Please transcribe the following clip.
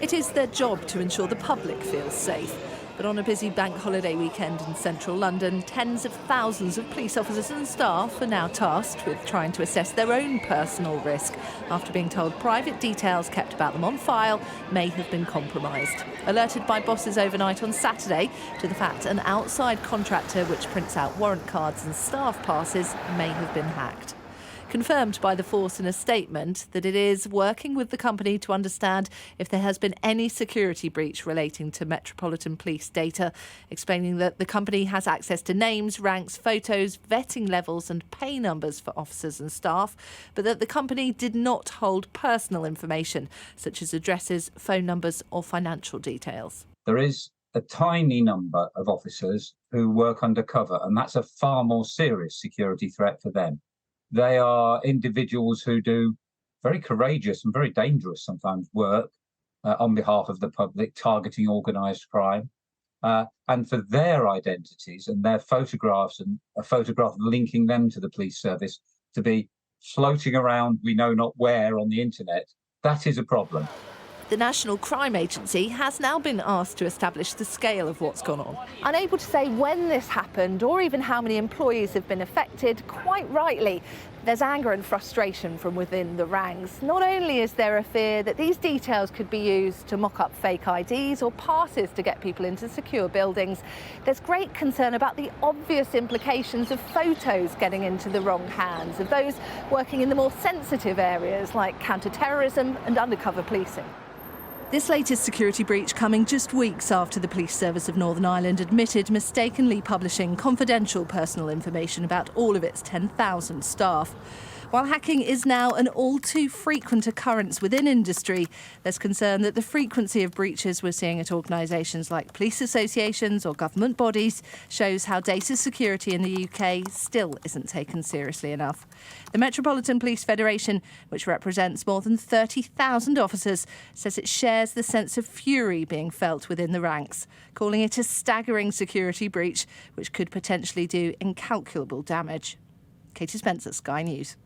It is their job to ensure the public feels safe. But on a busy bank holiday weekend in central London, tens of thousands of police officers and staff are now tasked with trying to assess their own personal risk after being told private details kept about them on file may have been compromised. Alerted by bosses overnight on Saturday to the fact an outside contractor which prints out warrant cards and staff passes may have been hacked. Confirmed by the force in a statement that it is working with the company to understand if there has been any security breach relating to Metropolitan Police data, explaining that the company has access to names, ranks, photos, vetting levels and pay numbers for officers and staff, but that the company did not hold personal information, such as addresses, phone numbers or financial details. There is a tiny number of officers who work undercover, and that's a far more serious security threat for them. They are individuals who do very courageous and very dangerous sometimes work on behalf of the public, targeting organised crime. And for their identities and their photographs and a photograph linking them to the police service to be floating around we know not where on the internet, that is a problem. The National Crime Agency has now been asked to establish the scale of what's gone on. Unable to say when this happened or even how many employees have been affected, quite rightly, there's anger and frustration from within the ranks. Not only is there a fear that these details could be used to mock up fake IDs or passes to get people into secure buildings, there's great concern about the obvious implications of photos getting into the wrong hands of those working in the more sensitive areas like counter-terrorism and undercover policing. This latest security breach coming just weeks after the Police Service of Northern Ireland admitted mistakenly publishing confidential personal information about all of its 10,000 staff. While hacking is now an all too frequent occurrence within industry, there's concern that the frequency of breaches we're seeing at organisations like police associations or government bodies shows how data security in the UK still isn't taken seriously enough. The Metropolitan Police Federation, which represents more than 30,000 officers, says it shares the sense of fury being felt within the ranks, calling it a staggering security breach which could potentially do incalculable damage. Katie Spencer, Sky News.